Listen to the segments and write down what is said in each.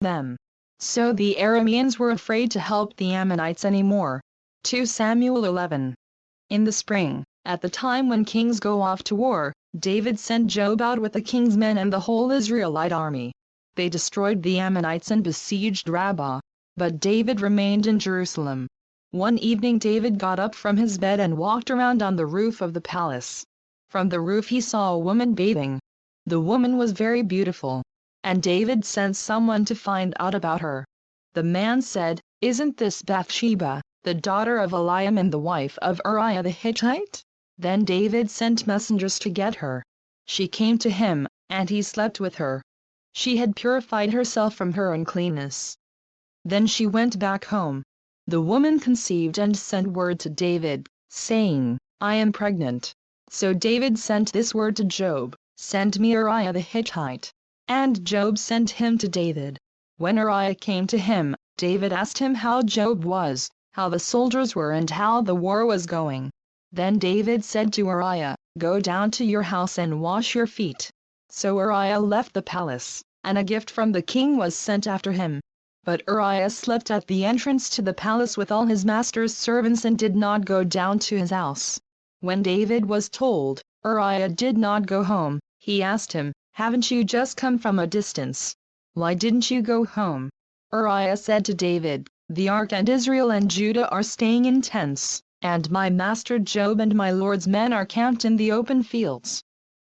them. So the Arameans were afraid to help the Ammonites anymore. 2 Samuel 11. In the spring, at the time when kings go off to war, David sent Joab out with the king's men and the whole Israelite army. They destroyed the Ammonites and besieged Rabbah. But David remained in Jerusalem. One evening David got up from his bed and walked around on the roof of the palace. From the roof he saw a woman bathing. The woman was very beautiful, and David sent someone to find out about her. The man said, "Isn't this Bathsheba, the daughter of Eliam the wife of Uriah the Hittite?" Then David sent messengers to get her. She came to him, and he slept with her. She had purified herself from her uncleanness. Then she went back home. The woman conceived and sent word to David, saying, "I am pregnant." So David sent this word to Joab, "Send me Uriah the Hittite." And Joab sent him to David. When Uriah came to him, David asked him how Joab was, how the soldiers were and how the war was going. Then David said to Uriah, "Go down to your house and wash your feet." So Uriah left the palace, and a gift from the king was sent after him. But Uriah slept at the entrance to the palace with all his master's servants and did not go down to his house. When David was told, Uriah did not go home, he asked him, "Haven't you just come from a distance? Why didn't you go home?" Uriah said to David, "The ark and Israel and Judah are staying in tents, and my master Joab and my lord's men are camped in the open fields.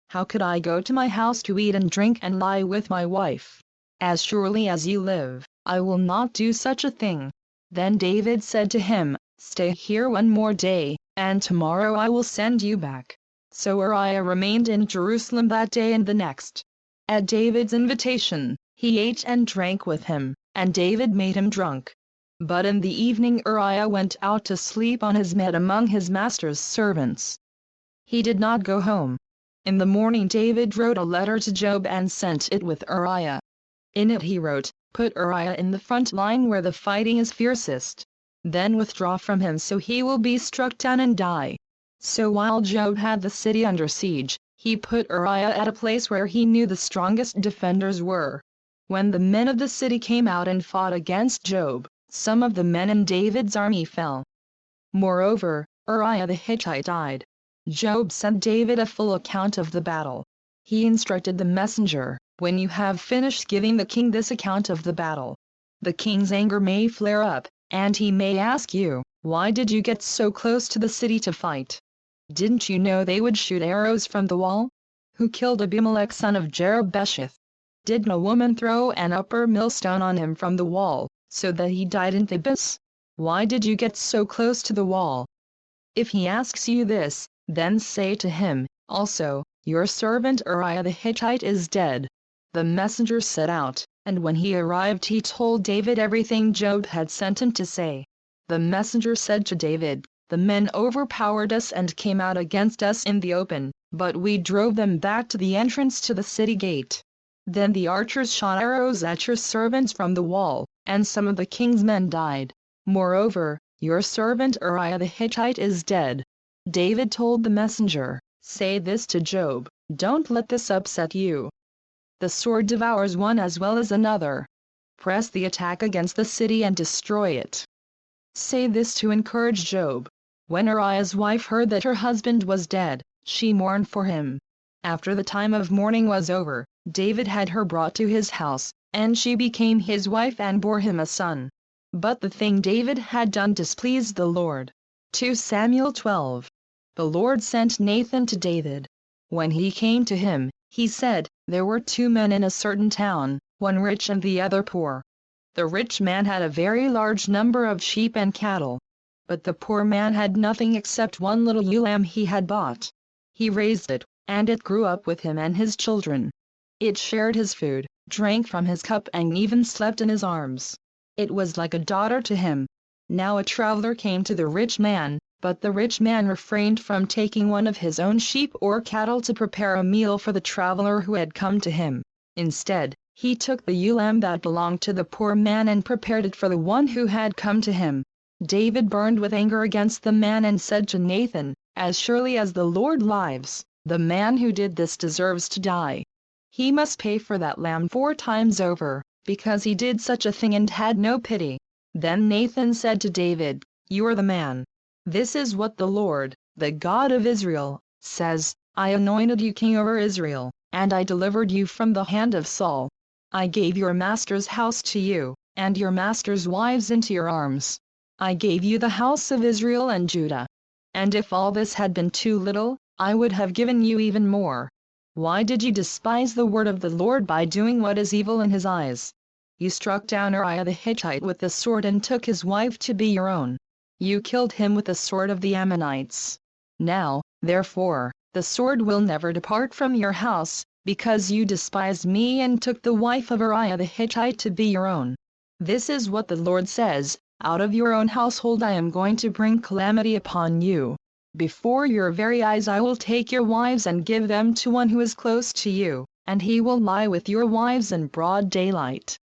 How could I go to my house to eat and drink and lie with my wife? As surely as you live, I will not do such a thing." Then David said to him, "Stay here one more day, and tomorrow I will send you back." So Uriah remained in Jerusalem that day and the next. At David's invitation, he ate and drank with him, and David made him drunk. But in the evening Uriah went out to sleep on his bed among his master's servants. He did not go home. In the morning David wrote a letter to Joab and sent it with Uriah. In it he wrote, "Put Uriah in the front line where the fighting is fiercest. Then withdraw from him so he will be struck down and die." So while Joab had the city under siege, he put Uriah at a place where he knew the strongest defenders were. When the men of the city came out and fought against Joab, some of the men in David's army fell. Moreover, Uriah the Hittite died. Joab sent David a full account of the battle. He instructed the messenger, "When you have finished giving the king this account of the battle, the king's anger may flare up, and he may ask you, 'Why did you get so close to the city to fight? Didn't you know they would shoot arrows from the wall? Who killed Abimelech son of Jerubbesheth? Didn't a woman throw an upper millstone on him from the wall, so that he died in Thebes? Why did you get so close to the wall?' If he asks you this, then say to him, also, 'Your servant Uriah the Hittite is dead.'" The messenger set out, and when he arrived he told David everything Joab had sent him to say. The messenger said to David, "The men overpowered us and came out against us in the open, but we drove them back to the entrance to the city gate. Then the archers shot arrows at your servants from the wall, and some of the king's men died. Moreover, your servant Uriah the Hittite is dead." David told the messenger, "Say this to Joab, don't let this upset you. The sword devours one as well as another. Press the attack against the city and destroy it." Say this to encourage Joab. When Uriah's wife heard that her husband was dead, she mourned for him. After the time of mourning was over, David had her brought to his house, and she became his wife and bore him a son. But the thing David had done displeased the Lord. 2 Samuel 12. The Lord sent Nathan to David. When he came to him, he said, "There were 2 men in a certain town, one rich and the other poor. The rich man had a very large number of sheep and cattle. But the poor man had nothing except one little ewe lamb he had bought. He raised it, and it grew up with him and his children. It shared his food, drank from his cup and even slept in his arms. It was like a daughter to him. Now a traveler came to the rich man, but the rich man refrained from taking one of his own sheep or cattle to prepare a meal for the traveler who had come to him. Instead, he took the ewe lamb that belonged to the poor man and prepared it for the one who had come to him." David burned with anger against the man and said to Nathan, "As surely as the Lord lives, the man who did this deserves to die. He must pay for that lamb 4 times over." because he did such a thing and had no pity. Then Nathan said to David, "You are the man. This is what the Lord, the God of Israel, says, I anointed you king over Israel, and I delivered you from the hand of Saul. I gave your master's house to you, and your master's wives into your arms. I gave you the house of Israel and Judah. And if all this had been too little, I would have given you even more. Why did you despise the word of the Lord by doing what is evil in his eyes? You struck down Uriah the Hittite with the sword and took his wife to be your own. You killed him with the sword of the Ammonites. Now, therefore, the sword will never depart from your house, because you despised me and took the wife of Uriah the Hittite to be your own. This is what the Lord says, out of your own household I am going to bring calamity upon you. Before your very eyes I will take your wives and give them to one who is close to you, and he will lie with your wives in broad daylight.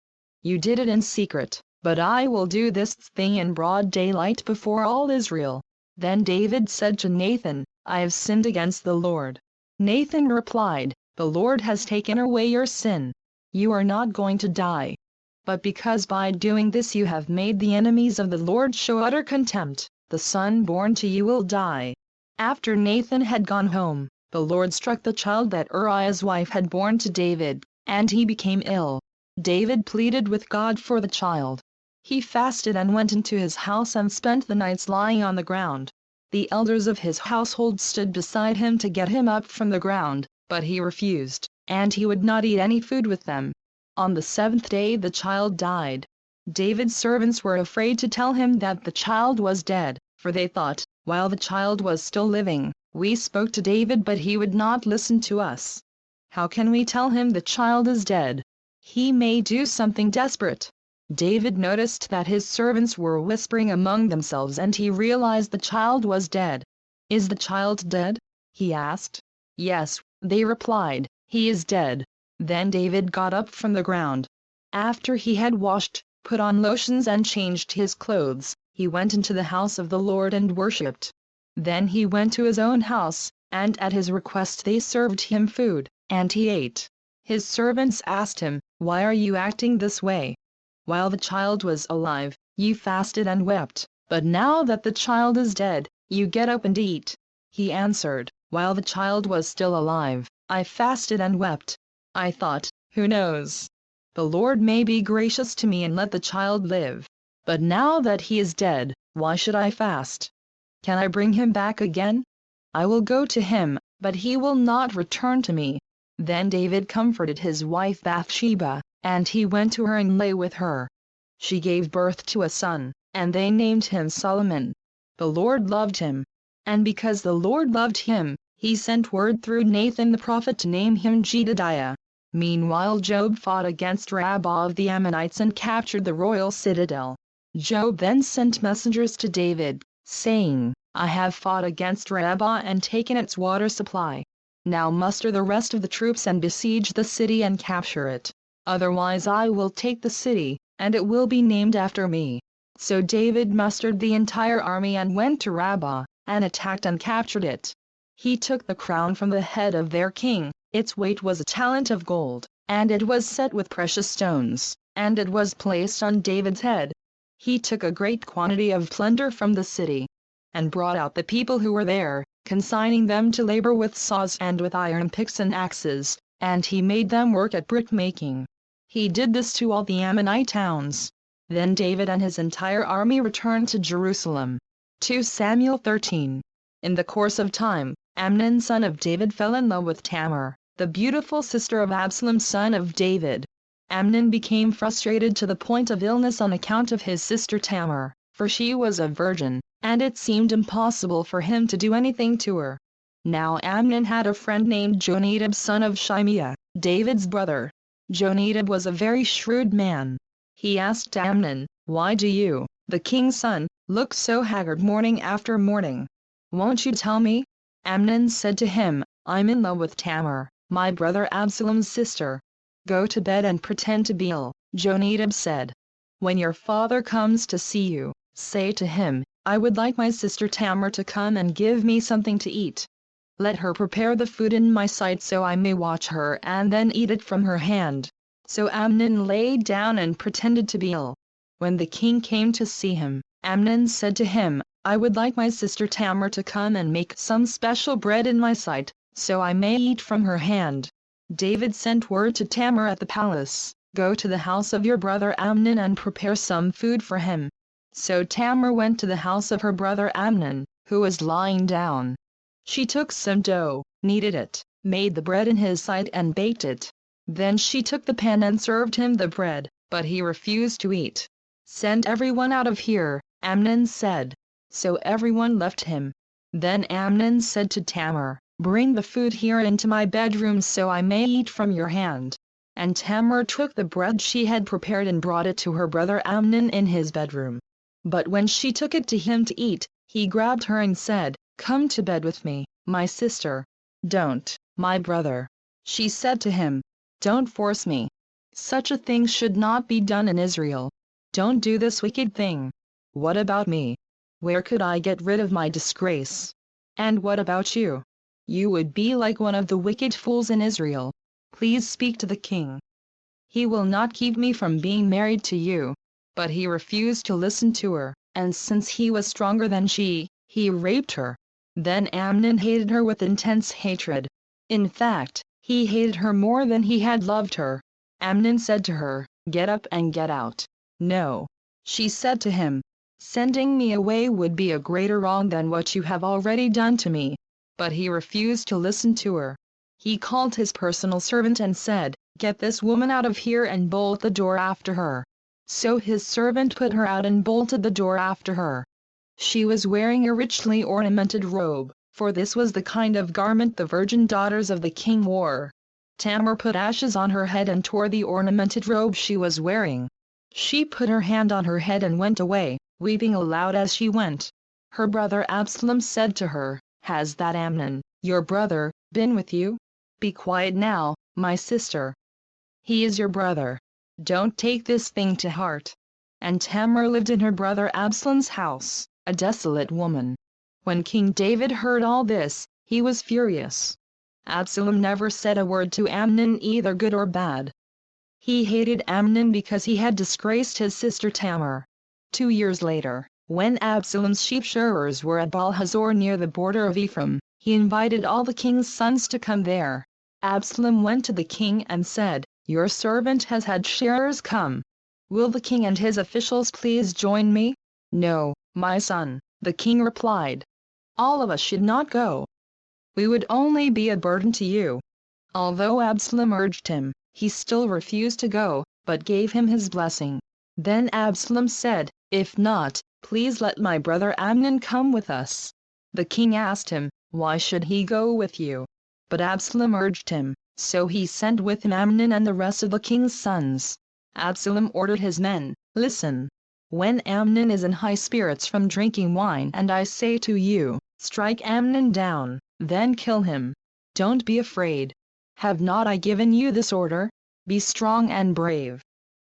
You did it in secret, but I will do this thing in broad daylight before all Israel." Then David said to Nathan, "I have sinned against the Lord." Nathan replied, "The Lord has taken away your sin. You are not going to die. But because by doing this you have made the enemies of the Lord show utter contempt, the son born to you will die." After Nathan had gone home, the Lord struck the child that Uriah's wife had borne to David, and he became ill. David pleaded with God for the child. He fasted and went into his house and spent the nights lying on the ground. The elders of his household stood beside him to get him up from the ground, but he refused, and he would not eat any food with them. On the seventh day the child died. David's servants were afraid to tell him that the child was dead, for they thought, while the child was still living, we spoke to David but he would not listen to us. How can we tell him the child is dead? He may do something desperate. David noticed that his servants were whispering among themselves and he realized the child was dead. "Is the child dead?" he asked. "Yes," they replied, "he is dead." Then David got up from the ground. After he had washed, put on lotions and changed his clothes, he went into the house of the Lord and worshipped. Then he went to his own house, and at his request they served him food, and he ate. His servants asked him, "Why are you acting this way? While the child was alive, you fasted and wept, but now that the child is dead, you get up and eat." He answered, "While the child was still alive, I fasted and wept. I thought, who knows? The Lord may be gracious to me and let the child live. But now that he is dead, why should I fast? Can I bring him back again? I will go to him, but he will not return to me." Then David comforted his wife Bathsheba, and he went to her and lay with her. She gave birth to a son, and they named him Solomon. The Lord loved him. And because the Lord loved him, he sent word through Nathan the prophet to name him Jedediah. Meanwhile Job fought against Rabbah of the Ammonites and captured the royal citadel. Job then sent messengers to David, saying, "I have fought against Rabbah and taken its water supply. Now muster the rest of the troops and besiege the city and capture it. Otherwise I will take the city, and it will be named after me." So David mustered the entire army and went to Rabbah, and attacked and captured it. He took the crown from the head of their king. Its weight was a talent of gold, and it was set with precious stones, and it was placed on David's head. He took a great quantity of plunder from the city, and brought out the people who were there, consigning them to labor with saws and with iron picks and axes, and he made them work at brick-making. He did this to all the Ammonite towns. Then David and his entire army returned to Jerusalem. 2 Samuel 13. In the course of time, Amnon son of David fell in love with Tamar, the beautiful sister of Absalom son of David. Amnon became frustrated to the point of illness on account of his sister Tamar, for she was a virgin, and it seemed impossible for him to do anything to her. Now Amnon had a friend named Jonadab son of Shimeah, David's brother. Jonadab was a very shrewd man. He asked Amnon, "Why do you, the king's son, look so haggard morning after morning? Won't you tell me?" Amnon said to him, "I'm in love with Tamar, my brother Absalom's sister." "Go to bed and pretend to be ill," Jonadab said. "When your father comes to see you, say to him, 'I would like my sister Tamar to come and give me something to eat. Let her prepare the food in my sight so I may watch her and then eat it from her hand.'" So Amnon lay down and pretended to be ill. When the king came to see him, Amnon said to him, I would like my sister Tamar to come and make some special bread in my sight, so I may eat from her hand. David sent word to Tamar at the palace, Go to the house of your brother Amnon and prepare some food for him. So Tamar went to the house of her brother Amnon, who was lying down. She took some dough, kneaded it, made the bread in his sight and baked it. Then she took the pan and served him the bread, but he refused to eat. Send everyone out of here, Amnon said. So everyone left him. Then Amnon said to Tamar, Bring the food here into my bedroom so I may eat from your hand. And Tamar took the bread she had prepared and brought it to her brother Amnon in his bedroom. But when she took it to him to eat, he grabbed her and said, Come to bed with me, my sister. Don't, my brother. She said to him, Don't force me. Such a thing should not be done in Israel. Don't do this wicked thing. What about me? Where could I get rid of my disgrace? And what about you? You would be like one of the wicked fools in Israel. Please speak to the king. He will not keep me from being married to you. But he refused to listen to her, and since he was stronger than she, he raped her. Then Amnon hated her with intense hatred. In fact, he hated her more than he had loved her. Amnon said to her, Get up and get out. No. She said to him, Sending me away would be a greater wrong than what you have already done to me. But he refused to listen to her. He called his personal servant and said, Get this woman out of here and bolt the door after her. So his servant put her out and bolted the door after her. She was wearing a richly ornamented robe, for this was the kind of garment the virgin daughters of the king wore. Tamar put ashes on her head and tore the ornamented robe she was wearing. She put her hand on her head and went away, weeping aloud as she went. Her brother Absalom said to her, Has that Amnon, your brother, been with you? Be quiet now, my sister. He is your brother. Don't take this thing to heart. And Tamar lived in her brother Absalom's house, a desolate woman. When King David heard all this, he was furious. Absalom never said a word to Amnon, either good or bad. He hated Amnon because he had disgraced his sister Tamar. 2 years later, when Absalom's sheep shearers were at Baal-Hazor near the border of Ephraim, he invited all the king's sons to come there. Absalom went to the king and said, Your servant has had shearers come. Will the king and his officials please join me? No, my son, the king replied. All of us should not go. We would only be a burden to you. Although Absalom urged him, he still refused to go, but gave him his blessing. Then Absalom said, If not, please let my brother Amnon come with us. The king asked him, Why should he go with you? But Absalom urged him, so he sent with him Amnon and the rest of the king's sons. Absalom ordered his men, Listen. When Amnon is in high spirits from drinking wine and I say to you, Strike Amnon down, then kill him. Don't be afraid. Have not I given you this order? Be strong and brave.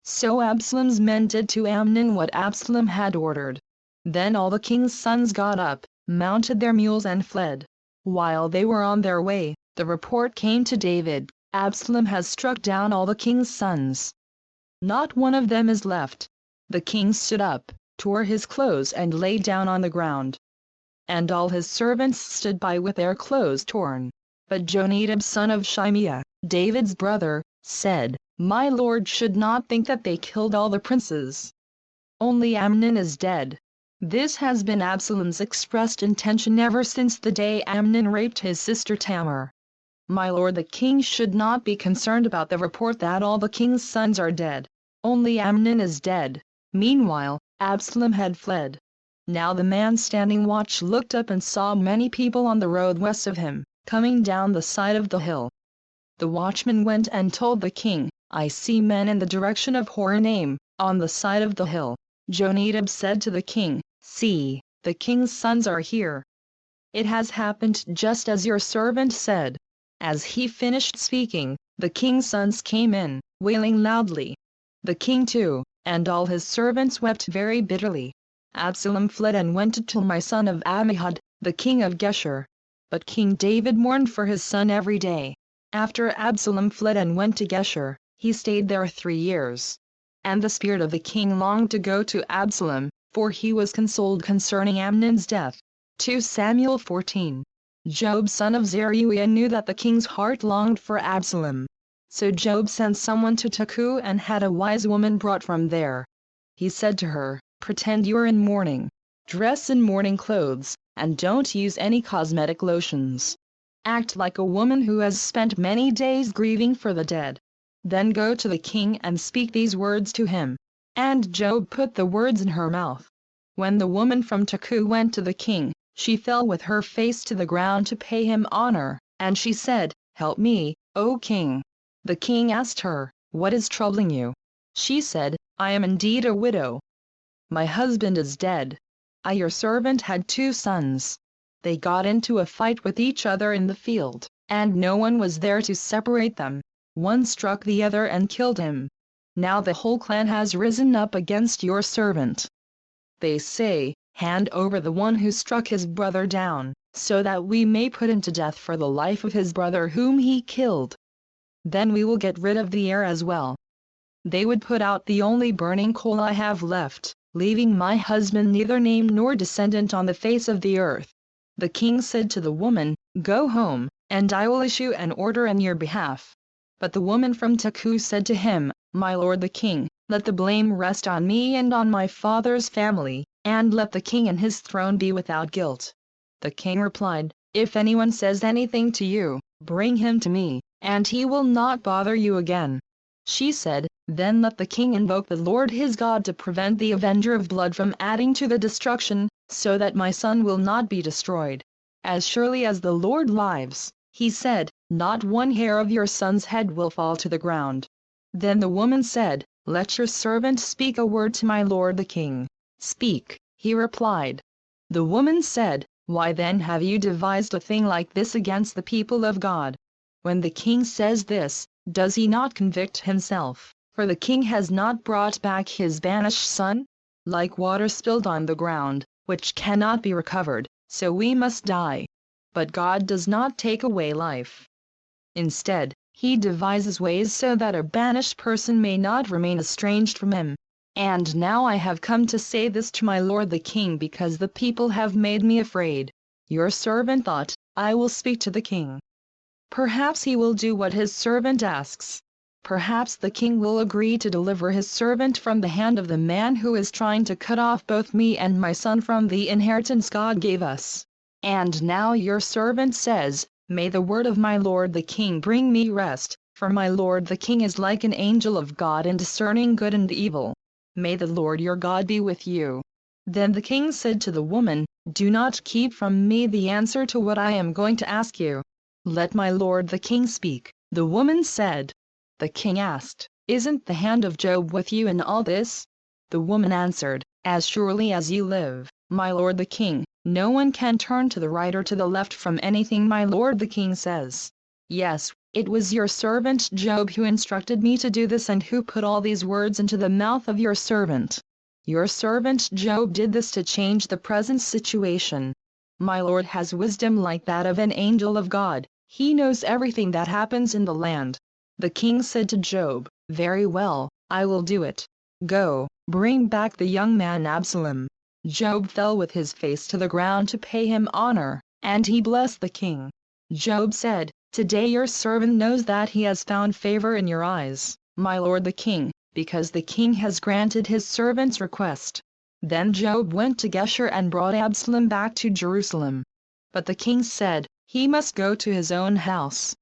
So Absalom's men did to Amnon what Absalom had ordered. Then all the king's sons got up, mounted their mules and fled. While they were on their way, the report came to David, Absalom has struck down all the king's sons. Not one of them is left. The king stood up, tore his clothes and lay down on the ground. And all his servants stood by with their clothes torn. But Jonadab son of Shimeah, David's brother, said, My lord should not think that they killed all the princes. Only Amnon is dead. This has been Absalom's expressed intention ever since the day Amnon raped his sister Tamar. My lord the king should not be concerned about the report that all the king's sons are dead. Only Amnon is dead. Meanwhile, Absalom had fled. Now the man standing watch looked up and saw many people on the road west of him, coming down the side of the hill. The watchman went and told the king, I see men in the direction of Horonaim, on the side of the hill. Jonadab said to the king, See, the king's sons are here. It has happened just as your servant said. As he finished speaking, the king's sons came in, wailing loudly. The king too, and all his servants wept very bitterly. Absalom fled and went to Talmai son of Ammihud, the king of Geshur. But King David mourned for his son every day. After Absalom fled and went to Geshur, He stayed there 3 years. And the spirit of the king longed to go to Absalom, for he was consoled concerning Amnon's death. 2 Samuel 14. Job son of Zeruiah knew that the king's heart longed for Absalom. So Job sent someone to Tekoa and had a wise woman brought from there. He said to her, "Pretend you are in mourning. Dress in mourning clothes, and don't use any cosmetic lotions. Act like a woman who has spent many days grieving for the dead. Then go to the king and speak these words to him." And Job put the words in her mouth. When the woman from Tekoa went to the king, she fell with her face to the ground to pay him honor, and she said, "Help me, O king." The king asked her, "What is troubling you?" She said, "I am indeed a widow. My husband is dead. I, your servant, had 2 sons. They got into a fight with each other in the field, and no one was there to separate them. One struck the other and killed him. Now the whole clan has risen up against your servant. They say, 'Hand over the one who struck his brother down, so that we may put him to death for the life of his brother whom he killed. Then we will get rid of the heir as well.' They would put out the only burning coal I have left, leaving my husband neither name nor descendant on the face of the earth." The king said to the woman, "Go home, and I will issue an order in your behalf." But the woman from Tekoa said to him, "My lord the king, let the blame rest on me and on my father's family, and let the king and his throne be without guilt." The king replied, "If anyone says anything to you, bring him to me, and he will not bother you again." She said, "Then let the king invoke the Lord his God to prevent the avenger of blood from adding to the destruction, so that my son will not be destroyed. As surely as the Lord lives," he said, "not one hair of your son's head will fall to the ground." Then the woman said, "Let your servant speak a word to my lord the king." "Speak," he replied. The woman said, "Why then have you devised a thing like this against the people of God? When the king says this, does he not convict himself? For the king has not brought back his banished son? Like water spilled on the ground, which cannot be recovered, so we must die. But God does not take away life. Instead, he devises ways so that a banished person may not remain estranged from him. And now I have come to say this to my lord the king because the people have made me afraid." Your servant thought, "I will speak to the king. Perhaps he will do what his servant asks. Perhaps the king will agree to deliver his servant from the hand of the man who is trying to cut off both me and my son from the inheritance God gave us." And now your servant says, "May the word of my lord the king bring me rest, for my lord the king is like an angel of God in discerning good and evil. May the Lord your God be with you." Then the king said to the woman, "Do not keep from me the answer to what I am going to ask you. Let my lord the king speak." The woman said. The king asked, "Isn't the hand of Job with you in all this?" The woman answered, "As surely as you live, my lord the king, no one can turn to the right or to the left from anything my lord the king says. Yes, it was your servant Job who instructed me to do this and who put all these words into the mouth of your servant. Your servant Job did this to change the present situation. My lord has wisdom like that of an angel of God. He knows everything that happens in the land." The king said to Job, "Very well, I will do it. Go, bring back the young man Absalom." Job fell with his face to the ground to pay him honor, and he blessed the king. Job said, "Today your servant knows that he has found favor in your eyes, my lord the king, because the king has granted his servant's request." Then Job went to Geshur and brought Absalom back to Jerusalem. But the king said, "He must go to his own house.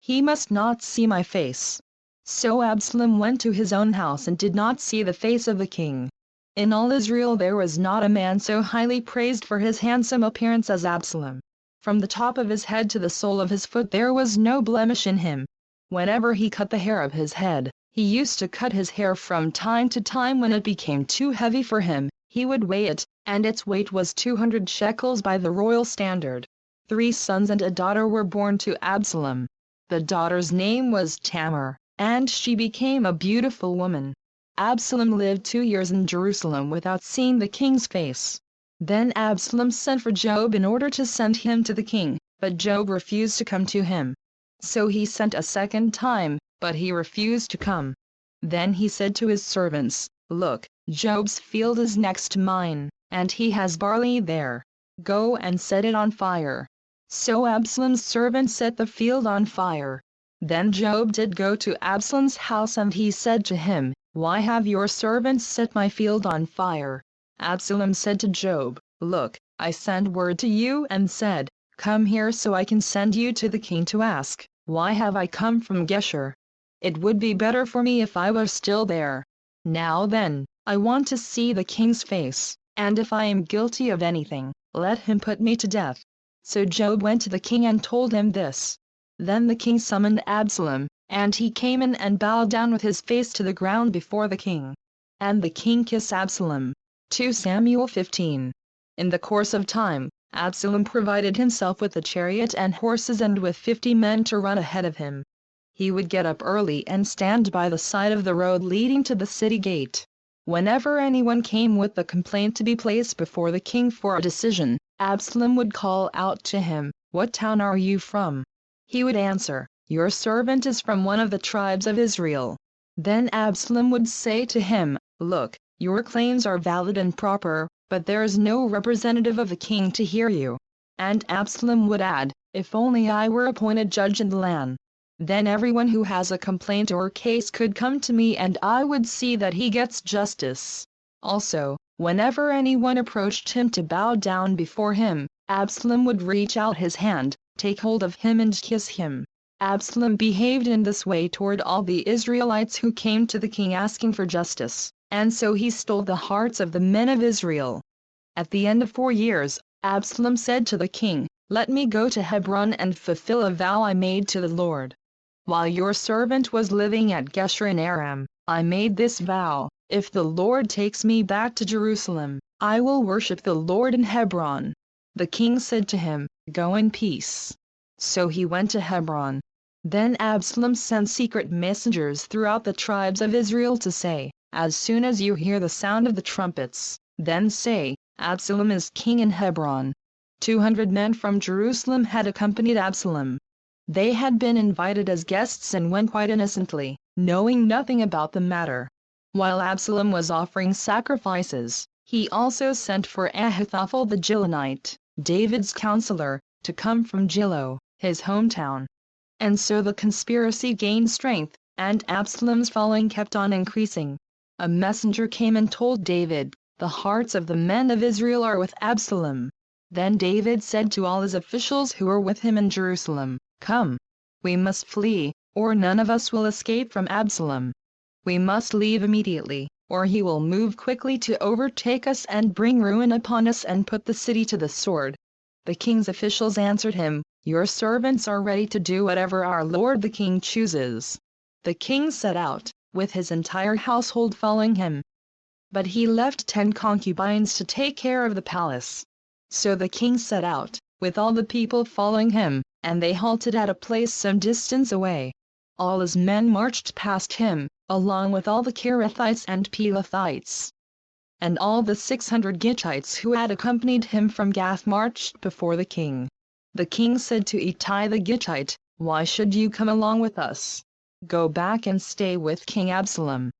He must not see my face." So Absalom went to his own house and did not see the face of the king. In all Israel there was not a man so highly praised for his handsome appearance as Absalom. From the top of his head to the sole of his foot there was no blemish in him. Whenever he cut the hair of his head, he used to cut his hair from time to time when it became too heavy for him. He would weigh it, and its weight was 200 shekels by the royal standard. 3 sons and a daughter were born to Absalom. The daughter's name was Tamar, and she became a beautiful woman. Absalom lived 2 years in Jerusalem without seeing the king's face. Then Absalom sent for Job in order to send him to the king, but Job refused to come to him. So he sent a second time, but he refused to come. Then he said to his servants, "Look, Job's field is next to mine, and he has barley there. Go and set it on fire." So Absalom's servant set the field on fire. Then Job did go to Absalom's house, and he said to him, "Why have your servants set my field on fire?" Absalom said to Job, "Look, I sent word to you and said, 'Come here so I can send you to the king to ask, why have I come from Geshur? It would be better for me if I were still there. Now then, I want to see the king's face, and if I am guilty of anything, let him put me to death.'" So Job went to the king and told him this. Then the king summoned Absalom, and he came in and bowed down with his face to the ground before the king. And the king kissed Absalom. 2 Samuel 15. In the course of time, Absalom provided himself with a chariot and horses and with 50 men to run ahead of him. He would get up early and stand by the side of the road leading to the city gate. Whenever anyone came with a complaint to be placed before the king for a decision, Absalom would call out to him, "What town are you from?" He would answer, "Your servant is from one of the tribes of Israel." Then Absalom would say to him, "Look, your claims are valid and proper, but there is no representative of the king to hear you." And Absalom would add, "If only I were appointed judge in the land. Then everyone who has a complaint or case could come to me and I would see that he gets justice." Also, whenever anyone approached him to bow down before him, Absalom would reach out his hand, take hold of him and kiss him. Absalom behaved in this way toward all the Israelites who came to the king asking for justice, and so he stole the hearts of the men of Israel. At the end of 4 years, Absalom said to the king, "Let me go to Hebron and fulfill a vow I made to the Lord. While your servant was living at Geshur in Aram, I made this vow, if the Lord takes me back to Jerusalem, I will worship the Lord in Hebron." The king said to him, "Go in peace." So he went to Hebron. Then Absalom sent secret messengers throughout the tribes of Israel to say, "As soon as you hear the sound of the trumpets, then say, 'Absalom is king in Hebron.'" 200 men from Jerusalem had accompanied Absalom. They had been invited as guests and went quite innocently, knowing nothing about the matter. While Absalom was offering sacrifices, he also sent for Ahithophel the Gilonite, David's counselor, to come from Gilo, his hometown. And so the conspiracy gained strength, and Absalom's following kept on increasing. A messenger came and told David, "The hearts of the men of Israel are with Absalom." Then David said to all his officials who were with him in Jerusalem, "Come, we must flee, or none of us will escape from Absalom. We must leave immediately, or he will move quickly to overtake us and bring ruin upon us and put the city to the sword." The king's officials answered him, "Your servants are ready to do whatever our lord the king chooses." The king set out, with his entire household following him. But he left 10 concubines to take care of the palace. So the king set out, with all the people following him, and they halted at a place some distance away. All his men marched past him, along with all the Kerethites and Pelethites. And all the 600 Gittites who had accompanied him from Gath marched before the king. The king said to Ittai the Gittite, "Why should you come along with us? Go back and stay with King Absalom.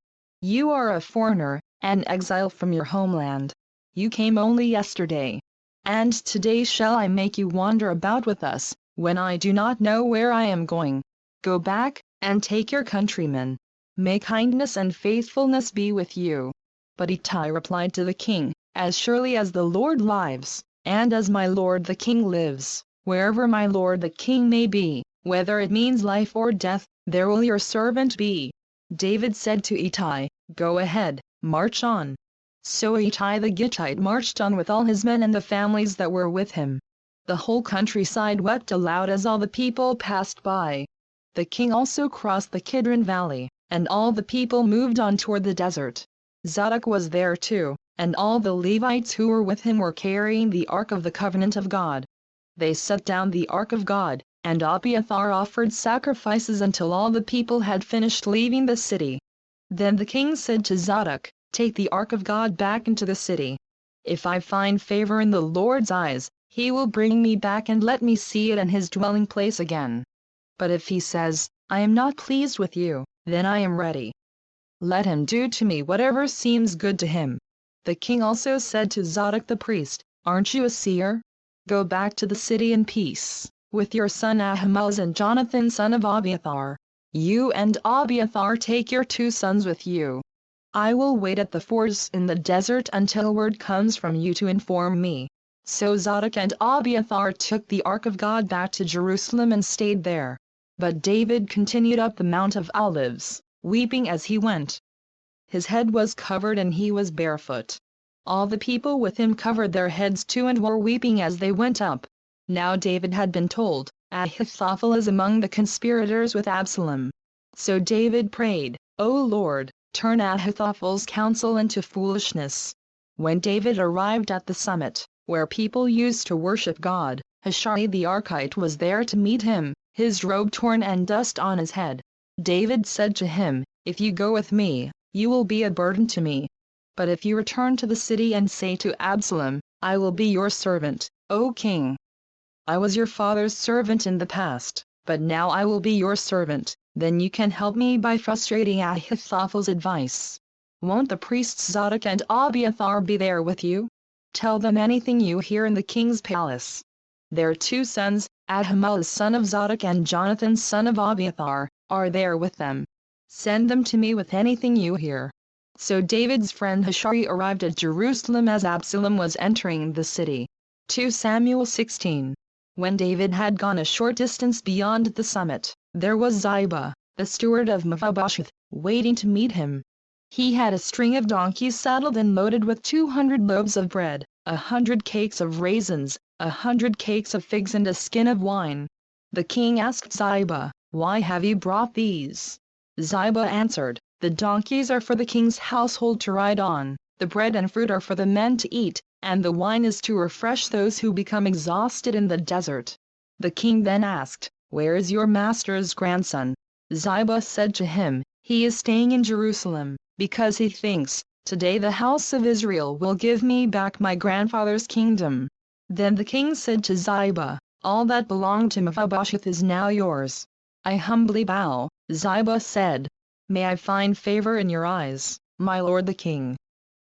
You are a foreigner, an exile from your homeland. You came only yesterday. And today shall I make you wander about with us, when I do not know where I am going? Go back, and take your countrymen. May kindness and faithfulness be with you." But Ittai replied to the king, "As surely as the Lord lives, and as my lord the king lives, wherever my lord the king may be, whether it means life or death, there will your servant be." David said to Ittai, "Go ahead, march on." So Ittai the Gittite marched on with all his men and the families that were with him. The whole countryside wept aloud as all the people passed by. The king also crossed the Kidron Valley, and all the people moved on toward the desert. Zadok was there too, and all the Levites who were with him were carrying the Ark of the Covenant of God. They set down the Ark of God, and Abiathar offered sacrifices until all the people had finished leaving the city. Then the king said to Zadok, "Take the Ark of God back into the city. If I find favor in the Lord's eyes, he will bring me back and let me see it in his dwelling place again. But if he says, I am not pleased with you, then I am ready. Let him do to me whatever seems good to him." The king also said to Zadok the priest, "Aren't you a seer? Go back to the city in peace, with your son Ahimaaz and Jonathan son of Abiathar. You and Abiathar take your 2 sons with you. I will wait at the fords in the desert until word comes from you to inform me." So Zadok and Abiathar took the ark of God back to Jerusalem and stayed there. But David continued up the Mount of Olives, weeping as he went. His head was covered and he was barefoot. All the people with him covered their heads too and were weeping as they went up. Now David had been told, "Ahithophel is among the conspirators with Absalom." So David prayed, "O Lord, turn Ahithophel's counsel into foolishness." When David arrived at the summit, where people used to worship God, Hushai the Archite was there to meet him, his robe torn and dust on his head. David said to him, "If you go with me, you will be a burden to me. But if you return to the city and say to Absalom, 'I will be your servant, O king. I was your father's servant in the past, but now I will be your servant,' then you can help me by frustrating Ahithophel's advice. Won't the priests Zadok and Abiathar be there with you? Tell them anything you hear in the king's palace. Their 2 sons, Ahimaaz son of Zadok and Jonathan son of Abiathar, are there with them. Send them to me with anything you hear." So David's friend Hushai arrived at Jerusalem as Absalom was entering the city. 2 Samuel 16. When David had gone a short distance beyond the summit, there was Ziba, the steward of Mephibosheth, waiting to meet him. He had a string of donkeys saddled and loaded with 200 loaves of bread, 100 cakes of raisins, 100 cakes of figs and a skin of wine. The king asked Ziba, "Why have you brought these?" Ziba answered, "The donkeys are for the king's household to ride on, the bread and fruit are for the men to eat, and the wine is to refresh those who become exhausted in the desert." The king then asked, "Where is your master's grandson?" Ziba said to him, "He is staying in Jerusalem, because he thinks, 'Today the house of Israel will give me back my grandfather's kingdom.'" Then the king said to Ziba, "All that belonged to Mephibosheth is now yours." "I humbly bow," Ziba said. "May I find favor in your eyes, my lord the king."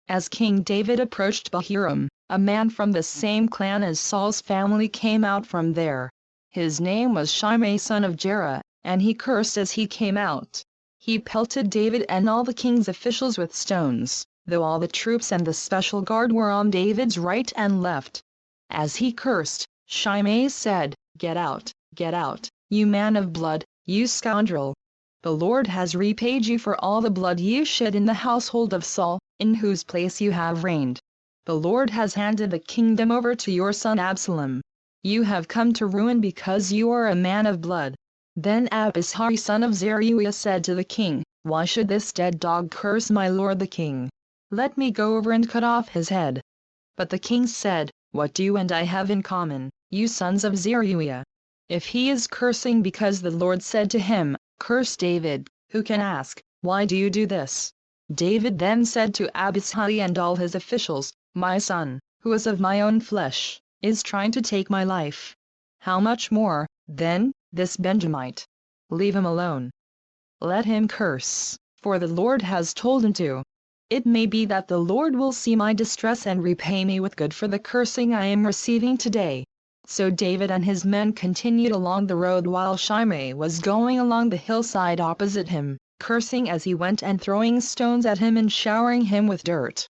As King David approached Bahurim, a man from the same clan as Saul's family came out from there. His name was Shimei son of Gera, and he cursed as he came out. He pelted David and all the king's officials with stones, though all the troops and the special guard were on David's right and left. As he cursed, Shimei said, get out, you man of blood, you scoundrel. The Lord has repaid you for all the blood you shed in the household of Saul, in whose place you have reigned. The Lord has handed the kingdom over to your son Absalom. You have come to ruin because you are a man of blood." Then Abishai son of Zeruiah said to the king, "Why should this dead dog curse my lord the king? Let me go over and cut off his head." But the king said, "What do you and I have in common, you sons of Zeruiah? If he is cursing because the Lord said to him, 'Curse David,' who can ask, 'Why do you do this?'" David then said to Abishai and all his officials, "My son, who is of my own flesh, is trying to take my life. How much more, then, this Benjamite? Leave him alone. Let him curse, for the Lord has told him to. It may be that the Lord will see my distress and repay me with good for the cursing I am receiving today." So David and his men continued along the road while Shimei was going along the hillside opposite him, cursing as he went and throwing stones at him and showering him with dirt.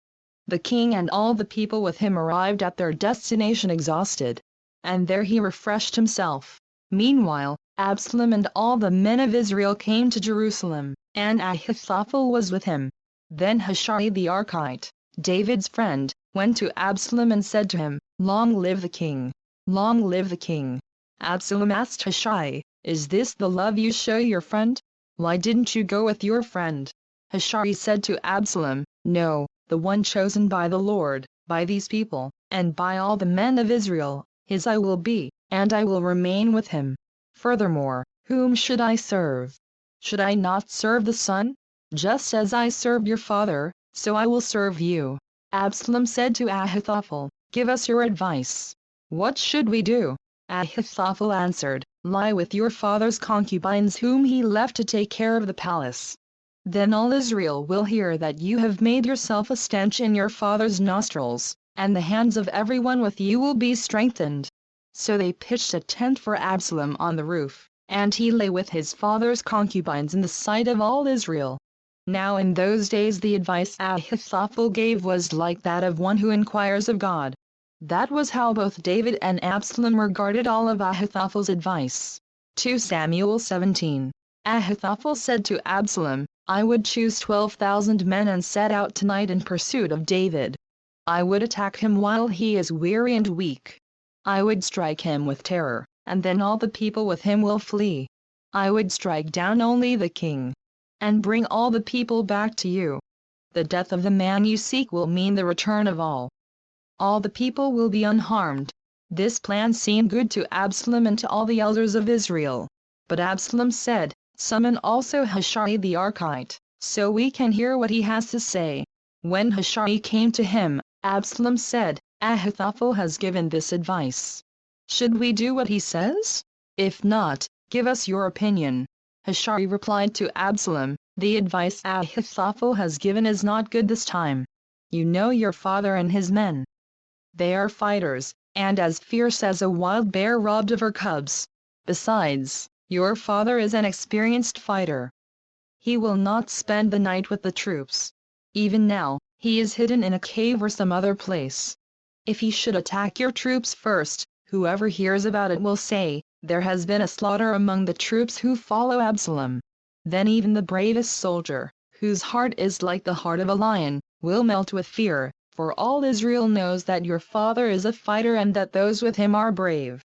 The king and all the people with him arrived at their destination exhausted, and there he refreshed himself. Meanwhile, Absalom and all the men of Israel came to Jerusalem, and Ahithophel was with him. Then Hushai the Archite, David's friend, went to Absalom and said to him, "Long live the king! Long live the king!" Absalom asked Hushai, "Is this the love you show your friend? Why didn't you go with your friend?" Hushai said to Absalom, "No, the one chosen by the Lord, by these people, and by all the men of Israel, his I will be, and I will remain with him. Furthermore, whom should I serve? Should I not serve the son? Just as I served your father, so I will serve you." Absalom said to Ahithophel, "Give us your advice. What should we do?" Ahithophel answered, lie with your father's concubines whom he left to take care of the palace. Then all Israel will hear that you have made yourself a stench in your father's nostrils, and the hands of everyone with you will be strengthened." So they pitched a tent for Absalom on the roof, and he lay with his father's concubines in the sight of all Israel. Now in those days the advice Ahithophel gave was like that of one who inquires of God. That was how both David and Absalom regarded all of Ahithophel's advice. 2 Samuel 17. Ahithophel said to Absalom, "I would choose 12,000 men and set out tonight in pursuit of David. I would attack him while he is weary and weak. I would strike him with terror, and then all the people with him will flee. I would strike down only the king, and bring all the people back to you. The death of the man you seek will mean the return of all. All the people will be unharmed." This plan seemed good to Absalom and to all the elders of Israel. But Absalom said, "Summon also Hushai the Archite, so we can hear what he has to say." When Hushai came to him, Absalom said, "Ahithophel has given this advice. Should we do what he says? If not, give us your opinion." Hushai replied to Absalom, "The advice Ahithophel has given is not good this time. You know your father and his men. They are fighters, and as fierce as a wild bear robbed of her cubs. Besides, your father is an experienced fighter. He will not spend the night with the troops. Even now, he is hidden in a cave or some other place. If he should attack your troops first, whoever hears about it will say, 'There has been a slaughter among the troops who follow Absalom.' Then even the bravest soldier, whose heart is like the heart of a lion, will melt with fear, for all Israel knows that your father is a fighter and that those with him are brave.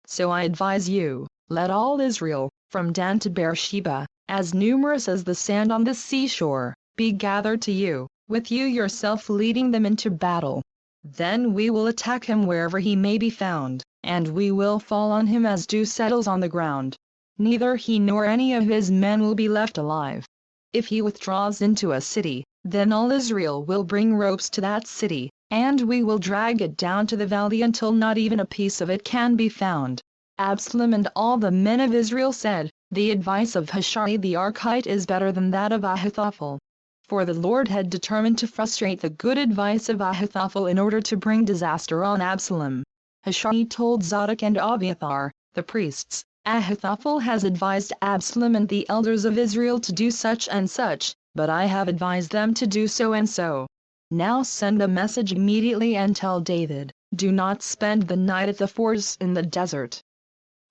So I advise you, let all Israel, from Dan to Beersheba, as numerous as the sand on the seashore, be gathered to you, with you yourself leading them into battle. Then we will attack him wherever he may be found, and we will fall on him as dew settles on the ground. Neither he nor any of his men will be left alive. If he withdraws into a city, then all Israel will bring ropes to that city, and we will drag it down to the valley until not even a piece of it can be found." Absalom and all the men of Israel said, "The advice of Hushai the Archite is better than that of Ahithophel." For the Lord had determined to frustrate the good advice of Ahithophel in order to bring disaster on Absalom. Hushai told Zadok and Abiathar, the priests, "Ahithophel has advised Absalom and the elders of Israel to do such and such, but I have advised them to do so and so. Now send a message immediately and tell David, 'Do not spend the night at the fords in the desert.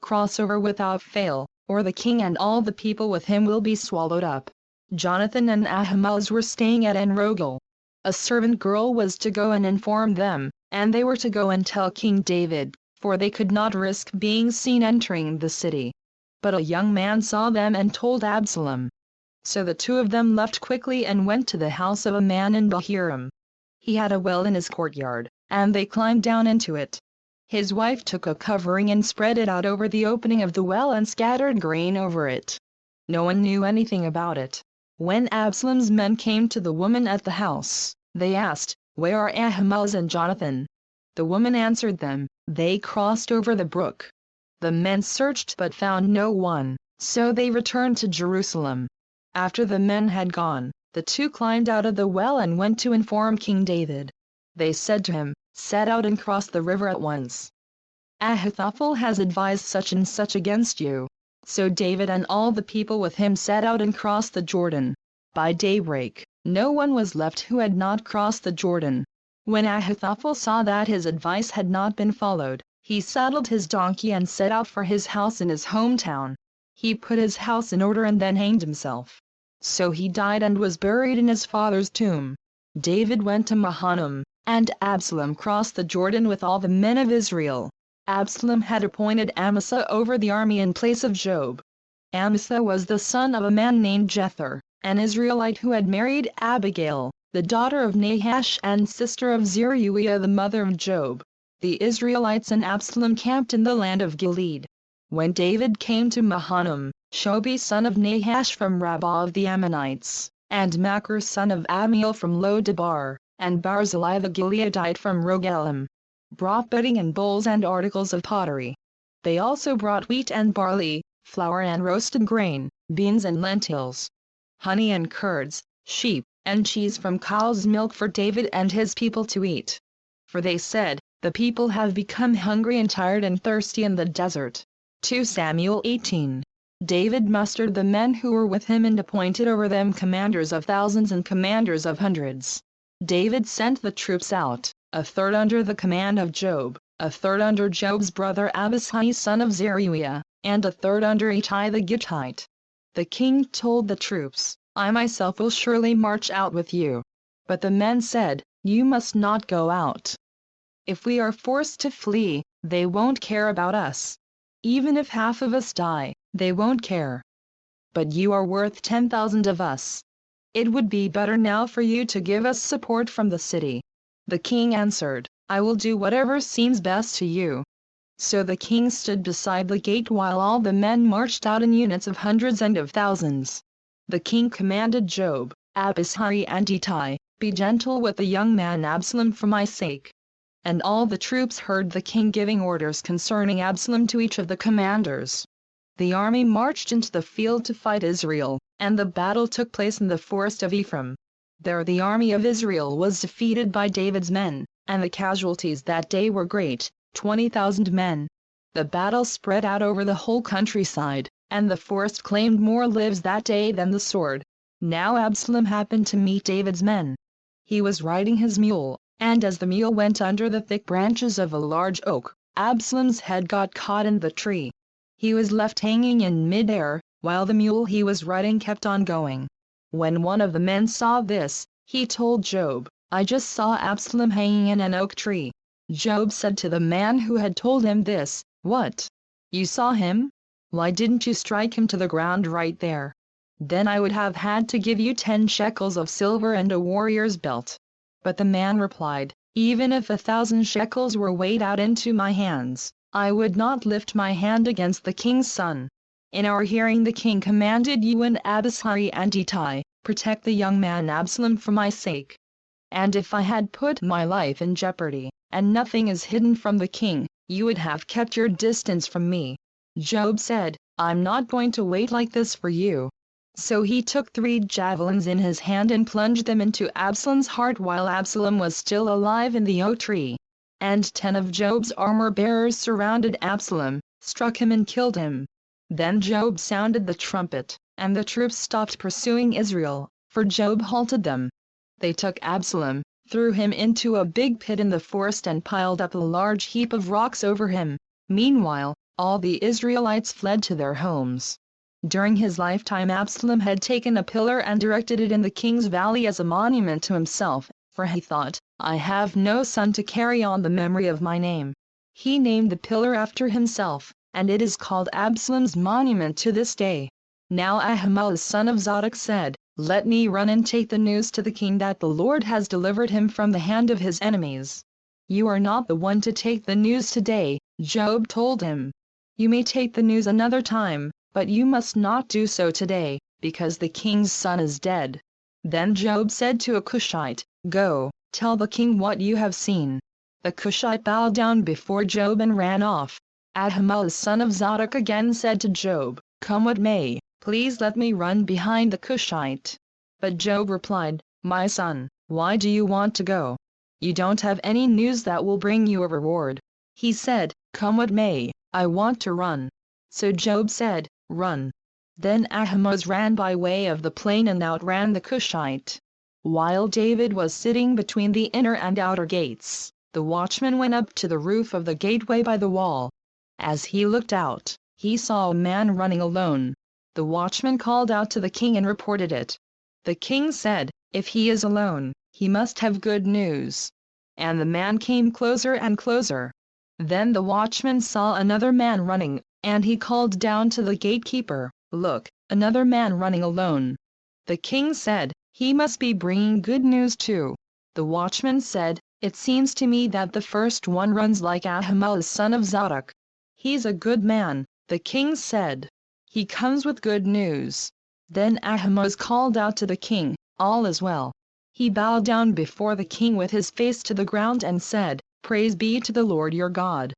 Cross over without fail, or the king and all the people with him will be swallowed up.'" Jonathan and Ahimaaz were staying at En-Rogel. A servant girl was to go and inform them, and they were to go and tell King David, for they could not risk being seen entering the city. But a young man saw them and told Absalom. So the two of them left quickly and went to the house of a man in Bahurim. He had a well in his courtyard, and they climbed down into it. His wife took a covering and spread it out over the opening of the well and scattered grain over it. No one knew anything about it. When Absalom's men came to the woman at the house, they asked, "Where are Ahimaaz and Jonathan?" The woman answered them, "They crossed over the brook." The men searched but found no one, so they returned to Jerusalem. After the men had gone, the two climbed out of the well and went to inform King David. They said to him, "Set out and cross the river at once. Ahithophel has advised such and such against you." So David and all the people with him set out and crossed the Jordan. By daybreak, no one was left who had not crossed the Jordan. When Ahithophel saw that his advice had not been followed, he saddled his donkey and set out for his house in his hometown. He put his house in order and then hanged himself. So he died and was buried in his father's tomb. David went to Mahanaim, and Absalom crossed the Jordan with all the men of Israel. Absalom had appointed Amasa over the army in place of Joab. Amasa was the son of a man named Jether, an Israelite who had married Abigail, the daughter of Nahash and sister of Zeruiah the mother of Joab. The Israelites and Absalom camped in the land of Gilead. When David came to Mahanaim, Shobi son of Nahash from Rabbah of the Ammonites, and Machir son of Ammiel from Lo-debar, and Barzillai the Gileadite from Rogelim, brought bedding and bowls and articles of pottery. They also brought wheat and barley, flour and roasted grain, beans and lentils, honey and curds, sheep, and cheese from cow's milk for David and his people to eat. For they said, "The people have become hungry and tired and thirsty in the desert." 2 Samuel 18. David mustered the men who were with him and appointed over them commanders of thousands and commanders of hundreds. David sent the troops out, a third under the command of Joab, a third under Joab's brother Abishai son of Zeruiah, and a third under Ittai the Gittite. The king told the troops, "I myself will surely march out with you." But the men said, "You must not go out. If we are forced to flee, they won't care about us. Even if half of us die, they won't care. But you are worth 10,000 of us. It would be better now for you to give us support from the city." The king answered, "I will do whatever seems best to you." So the king stood beside the gate while all the men marched out in units of hundreds and of thousands. The king commanded Joab, Abishai and Ittai, "Be gentle with the young man Absalom for my sake." And all the troops heard the king giving orders concerning Absalom to each of the commanders. The army marched into the field to fight Israel, and the battle took place in the forest of Ephraim. There the army of Israel was defeated by David's men, and the casualties that day were great, 20,000 men. The battle spread out over the whole countryside, and the forest claimed more lives that day than the sword. Now Absalom happened to meet David's men. He was riding his mule, and as the mule went under the thick branches of a large oak, Absalom's head got caught in the tree. He was left hanging in mid-air, while the mule he was riding kept on going. When one of the men saw this, he told Joab, "I just saw Absalom hanging in an oak tree." Joab said to the man who had told him this, "What? You saw him? Why didn't you strike him to the ground right there? Then I would have had to give you 10 shekels of silver and a warrior's belt." But the man replied, "Even if 1,000 shekels were weighed out into my hands, I would not lift my hand against the king's son." In our hearing the king commanded you and Abishai and Ittai, "Protect the young man Absalom for my sake." And if I had put my life in jeopardy, and nothing is hidden from the king, you would have kept your distance from me. Joab said, "I'm not going to wait like this for you." So he took 3 javelins in his hand and plunged them into Absalom's heart while Absalom was still alive in the oak tree. And 10 of Joab's armor-bearers surrounded Absalom, struck him and killed him. Then Joab sounded the trumpet, and the troops stopped pursuing Israel, for Joab halted them. They took Absalom, threw him into a big pit in the forest and piled up a large heap of rocks over him. Meanwhile, all the Israelites fled to their homes. During his lifetime Absalom had taken a pillar and erected it in the king's valley as a monument to himself, for he thought, "I have no son to carry on the memory of my name." He named the pillar after himself, and it is called Absalom's monument to this day. Now Ahimelech son of Zadok said, "Let me run and take the news to the king that the Lord has delivered him from the hand of his enemies." "You are not the one to take the news today," Joab told him. "You may take the news another time, but you must not do so today, because the king's son is dead." Then Joab said to a Cushite, "Go, tell the king what you have seen." The Cushite bowed down before Joab and ran off. Ahimelech son of Zadok again said to Joab, "Come what may, please let me run behind the Cushite." But Joab replied, "My son, why do you want to go? You don't have any news that will bring you a reward." He said, "Come what may, I want to run." So Joab said, "Run." Then Ahimelech ran by way of the plain and outran the Cushite. While David was sitting between the inner and outer gates, the watchman went up to the roof of the gateway by the wall. As he looked out, he saw a man running alone. The watchman called out to the king and reported it. The king said, "If he is alone, he must have good news." And the man came closer and closer. Then the watchman saw another man running, and he called down to the gatekeeper, "Look, another man running alone." The king said, "He must be bringing good news too." The watchman said, "It seems to me that the first one runs like Ahimelech son of Zadok. He's a good man." The king said, "He comes with good news." Then Ahimelech called out to the king, "All is well." He bowed down before the king with his face to the ground and said, "Praise be to the Lord your God."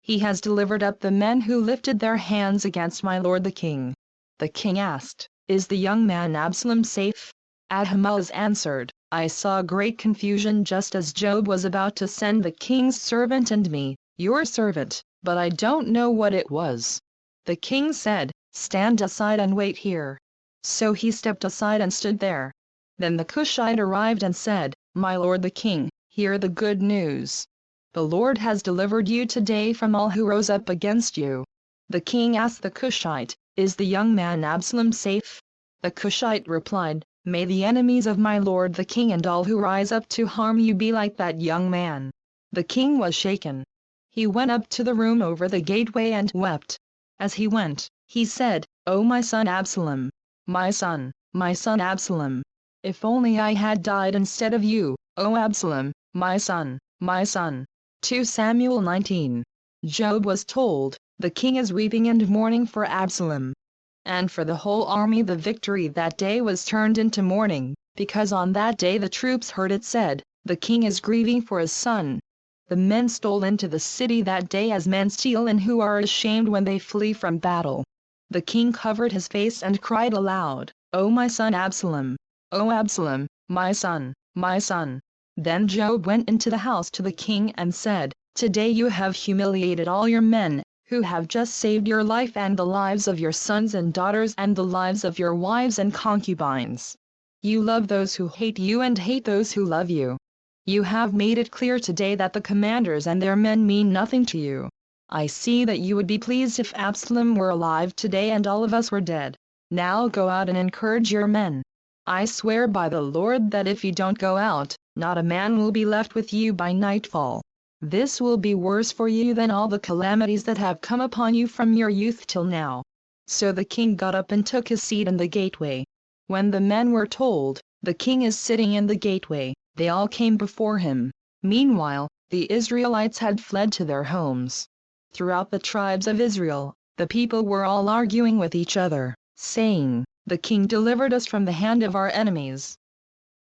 He has delivered up the men who lifted their hands against my lord the king." The king asked, "Is the young man Absalom safe?" Ahimaaz answered, "I saw great confusion just as Joab was about to send the king's servant and me, your servant, but I don't know what it was." The king said, "Stand aside and wait here." So he stepped aside and stood there. Then the Cushite arrived and said, "My lord the king, hear the good news. The Lord has delivered you today from all who rose up against you." The king asked the Cushite, "Is the young man Absalom safe?" The Cushite replied, "May the enemies of my lord the king and all who rise up to harm you be like that young man." The king was shaken. He went up to the room over the gateway and wept. As he went, he said, "O my son Absalom! My son Absalom! If only I had died instead of you, O Absalom, my son, my son." 2 Samuel 19. Joab was told, "The king is weeping and mourning for Absalom." And for the whole army the victory that day was turned into mourning, because on that day the troops heard it said, "The king is grieving for his son." The men stole into the city that day as men steal and who are ashamed when they flee from battle. The king covered his face and cried aloud, "O my son Absalom! O Absalom, my son, my son!" Then Joab went into the house to the king and said, "Today you have humiliated all your men, who have just saved your life and the lives of your sons and daughters and the lives of your wives and concubines. You love those who hate you and hate those who love you. You have made it clear today that the commanders and their men mean nothing to you. I see that you would be pleased if Absalom were alive today and all of us were dead. Now go out and encourage your men. I swear by the Lord that if you don't go out, not a man will be left with you by nightfall. This will be worse for you than all the calamities that have come upon you from your youth till now." So the king got up and took his seat in the gateway. When the men were told, "The king is sitting in the gateway," they all came before him. Meanwhile, the Israelites had fled to their homes. Throughout the tribes of Israel, the people were all arguing with each other, saying, "The king delivered us from the hand of our enemies.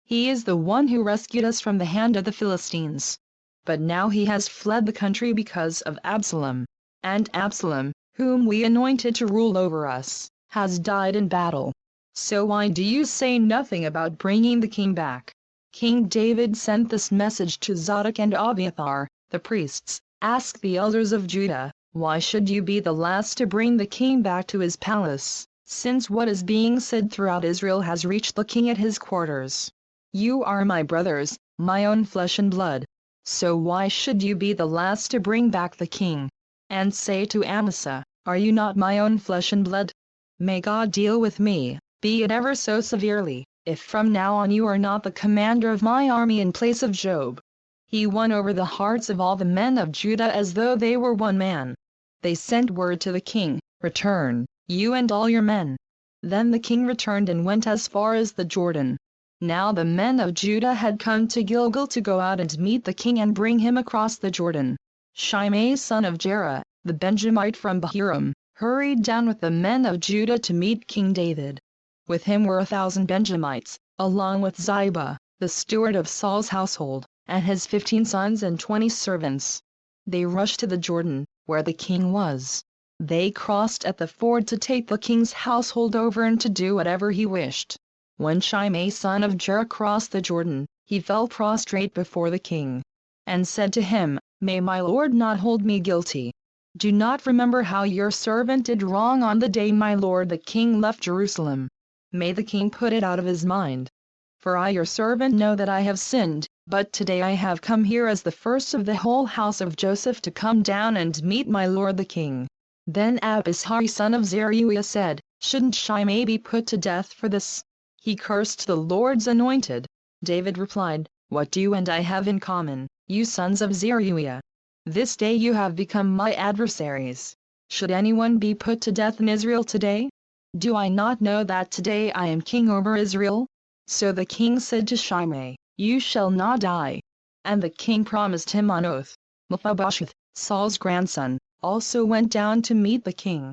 He is the one who rescued us from the hand of the Philistines. But now he has fled the country because of Absalom. And Absalom, whom we anointed to rule over us, has died in battle. So why do you say nothing about bringing the king back?" King David sent this message to Zadok and Abiathar, the priests, "Ask the elders of Judah, why should you be the last to bring the king back to his palace, since what is being said throughout Israel has reached the king at his quarters? You are my brothers, my own flesh and blood. So why should you be the last to bring back the king? And say to Amasa, are you not my own flesh and blood? May God deal with me, be it ever so severely, if from now on you are not the commander of my army in place of Joab." He won over the hearts of all the men of Judah as though they were one man. They sent word to the king, "Return, you and all your men." Then the king returned and went as far as the Jordan. Now the men of Judah had come to Gilgal to go out and meet the king and bring him across the Jordan. Shimei son of Gera, the Benjamite from Bahurim, hurried down with the men of Judah to meet King David. With him were 1,000 Benjamites, along with Ziba, the steward of Saul's household, and his 15 sons and 20 servants. They rushed to the Jordan, where the king was. They crossed at the ford to take the king's household over and to do whatever he wished. When Shimei son of Gera crossed the Jordan, he fell prostrate before the king, and said to him, "May my lord not hold me guilty. Do not remember how your servant did wrong on the day my lord the king left Jerusalem. May the king put it out of his mind. For I your servant know that I have sinned, but today I have come here as the first of the whole house of Joseph to come down and meet my lord the king." Then Abishai son of Zeruiah said, "Shouldn't Shimei be put to death for this? He cursed the Lord's anointed." David replied, "What do you and I have in common, you sons of Zeruiah? This day you have become my adversaries. Should anyone be put to death in Israel today? Do I not know that today I am king over Israel?" So the king said to Shimei, "You shall not die." And the king promised him on oath. Mephibosheth, Saul's grandson, also went down to meet the king.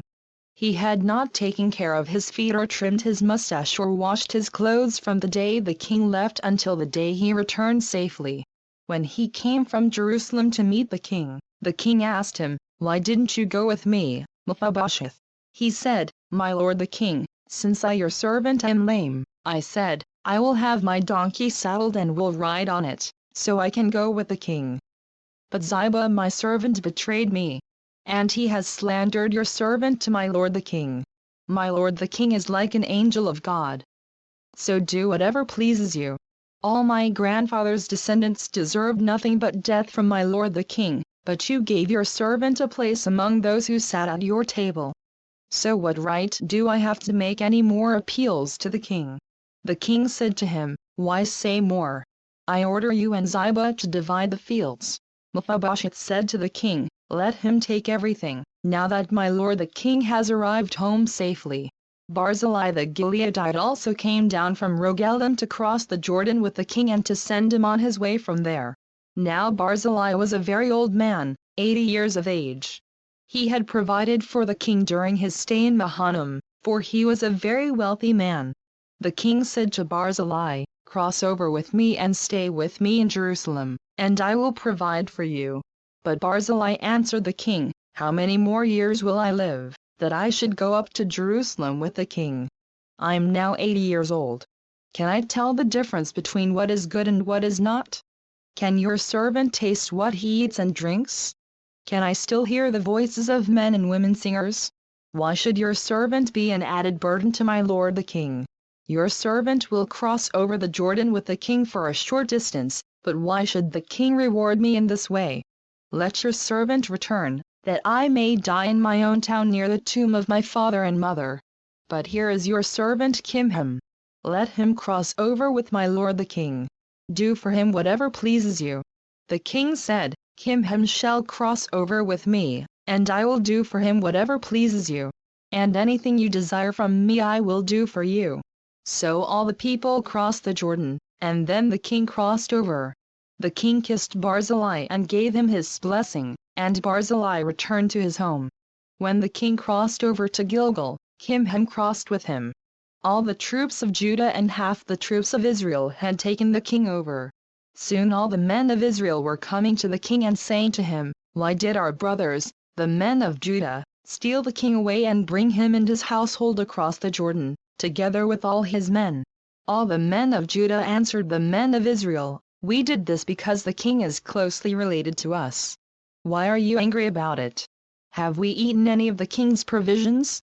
He had not taken care of his feet or trimmed his mustache or washed his clothes from the day the king left until the day he returned safely. When he came from Jerusalem to meet the king asked him, "Why didn't you go with me, Mephibosheth?" He said, "My lord the king, since I your servant am lame," I said, "I will have my donkey saddled and will ride on it, so I can go with the king. But Ziba my servant betrayed me, and he has slandered your servant to my lord the king. My lord the king is like an angel of God. So do whatever pleases you. All my grandfather's descendants deserved nothing but death from my lord the king, but you gave your servant a place among those who sat at your table. So what right do I have to make any more appeals to the king?" The king said to him, "Why say more? I order you and Ziba to divide the fields." Mephibosheth said to the king, "Let him take everything, now that my lord the king has arrived home safely." Barzillai the Gileadite also came down from Rogelim to cross the Jordan with the king and to send him on his way from there. Now Barzillai was a very old man, 80 years of age. He had provided for the king during his stay in Mahanaim, for he was a very wealthy man. The king said to Barzillai, "Cross over with me and stay with me in Jerusalem, and I will provide for you." But Barzillai answered the king, "How many more years will I live, that I should go up to Jerusalem with the king? I am now 80 years old. Can I tell the difference between what is good and what is not? Can your servant taste what he eats and drinks? Can I still hear the voices of men and women singers? Why should your servant be an added burden to my lord the king? Your servant will cross over the Jordan with the king for a short distance, but why should the king reward me in this way? Let your servant return, that I may die in my own town near the tomb of my father and mother. But here is your servant Kimham. Let him cross over with my lord the king. Do for him whatever pleases you." The king said, "Kimham shall cross over with me, and I will do for him whatever pleases you. And anything you desire from me I will do for you." So all the people crossed the Jordan, and then the king crossed over. The king kissed Barzillai and gave him his blessing, and Barzillai returned to his home. When the king crossed over to Gilgal, Kimham crossed with him. All the troops of Judah and half the troops of Israel had taken the king over. Soon all the men of Israel were coming to the king and saying to him, "Why did our brothers, the men of Judah, steal the king away and bring him and his household across the Jordan, together with all his men?" All the men of Judah answered the men of Israel, "We did this because the king is closely related to us. Why are you angry about it? Have we eaten any of the king's provisions?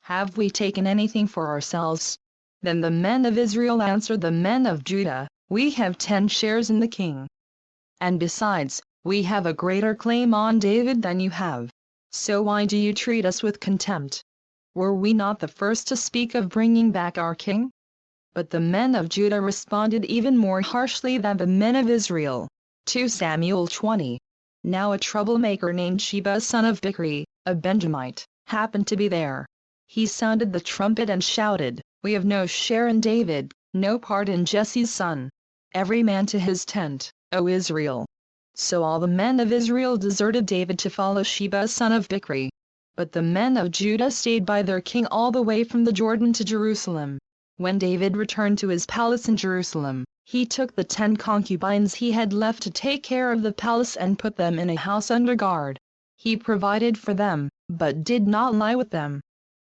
Have we taken anything for ourselves?" Then the men of Israel answered the men of Judah, "We have 10 shares in the king. And besides, we have a greater claim on David than you have. So why do you treat us with contempt? Were we not the first to speak of bringing back our king?" But the men of Judah responded even more harshly than the men of Israel. 2 Samuel 20. Now a troublemaker named Sheba son of Bichri, a Benjamite, happened to be there. He sounded the trumpet and shouted, "We have no share in David, no part in Jesse's son. Every man to his tent, O Israel." So all the men of Israel deserted David to follow Sheba son of Bichri. But the men of Judah stayed by their king all the way from the Jordan to Jerusalem. When David returned to his palace in Jerusalem, he took the 10 concubines he had left to take care of the palace and put them in a house under guard. He provided for them, but did not lie with them.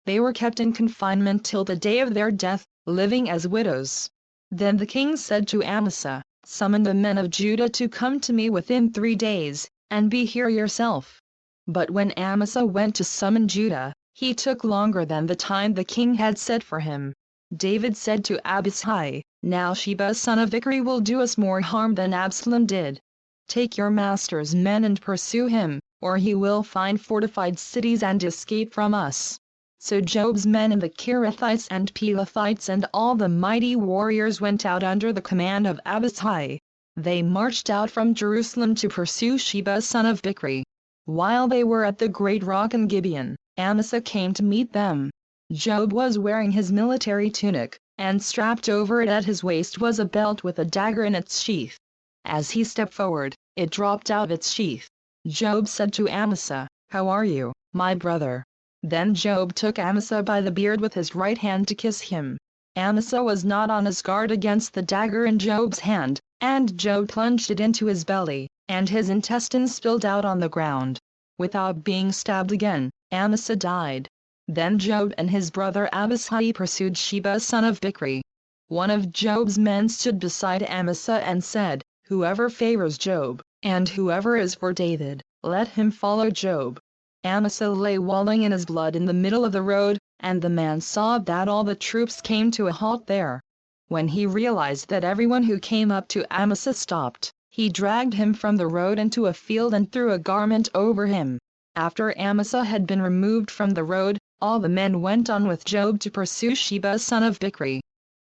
They were kept in confinement till the day of their death, living as widows. Then the king said to Amasa, "Summon the men of Judah to come to me within 3 days, and be here yourself." But when Amasa went to summon Judah, he took longer than the time the king had set for him. David said to Abishai, "Now Sheba son of Bichri will do us more harm than Absalom did. Take your master's men and pursue him, or he will find fortified cities and escape from us." So Job's men and the Kerethites and Pelethites and all the mighty warriors went out under the command of Abishai. They marched out from Jerusalem to pursue Sheba son of Bichri. While they were at the great rock in Gibeon, Amasa came to meet them. Job was wearing his military tunic, and strapped over it at his waist was a belt with a dagger in its sheath. As he stepped forward, it dropped out of its sheath. Job said to Amasa, "How are you, my brother?" Then Job took Amasa by the beard with his right hand to kiss him. Amasa was not on his guard against the dagger in Job's hand, and Job plunged it into his belly, and his intestines spilled out on the ground. Without being stabbed again, Amasa died. Then Job and his brother Abishai pursued Sheba son of Bichri. One of Job's men stood beside Amasa and said, "Whoever favors Job, and whoever is for David, let him follow Job." Amasa lay wallowing in his blood in the middle of the road, and the man saw that all the troops came to a halt there. When he realized that everyone who came up to Amasa stopped, he dragged him from the road into a field and threw a garment over him. After Amasa had been removed from the road, all the men went on with Job to pursue Sheba son of Bichri.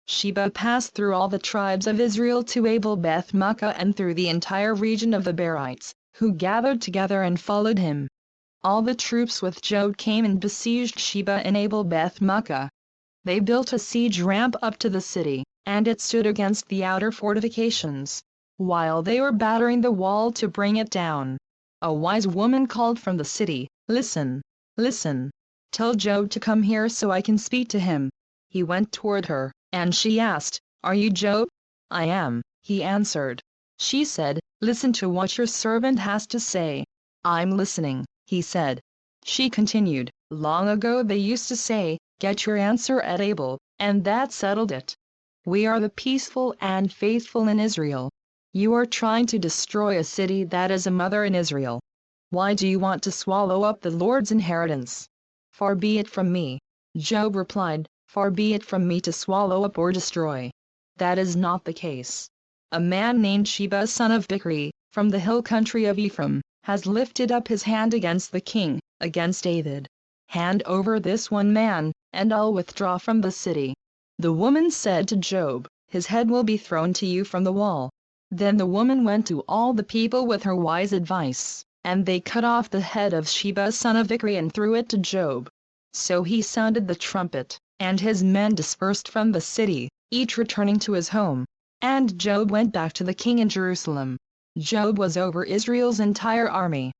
Sheba passed through all the tribes of Israel to Abel-Beth-maachah and through the entire region of the Berites, who gathered together and followed him. All the troops with Job came and besieged Sheba in Abel-Beth-maachah. They built a siege ramp up to the city, and it stood against the outer fortifications. While they were battering the wall to bring it down, a wise woman called from the city, "Listen, listen. Tell Job to come here so I can speak to him." He went toward her, and she asked, "Are you Job?" "I am," he answered. She said, "Listen to what your servant has to say." "I'm listening," he said. She continued, "Long ago they used to say, 'Get your answer at Abel,' and that settled it. We are the peaceful and faithful in Israel. You are trying to destroy a city that is a mother in Israel. Why do you want to swallow up the Lord's inheritance?" "Far be it from me," Job replied, "far be it from me to swallow up or destroy. That is not the case. A man named Sheba son of Bichri, from the hill country of Ephraim, has lifted up his hand against the king, against David. Hand over this one man, and I'll withdraw from the city." The woman said to Job, "His head will be thrown to you from the wall." Then the woman went to all the people with her wise advice, and they cut off the head of Sheba son of Bichri and threw it to Job. So he sounded the trumpet, and his men dispersed from the city, each returning to his home. And Job went back to the king in Jerusalem. Job was over Israel's entire army.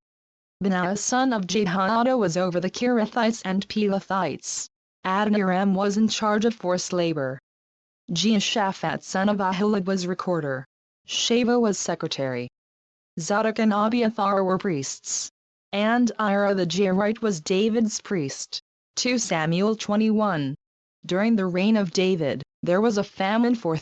Benaiah son of Jehoiada was over the Kerethites and Pelethites. Adoniram was in charge of forced labor. Jehoshaphat son of Ahilud was recorder. Sheva was secretary. Zadok and Abiathar were priests. And Ira the Jairite was David's priest. 2 Samuel 21. During the reign of David, there was a famine for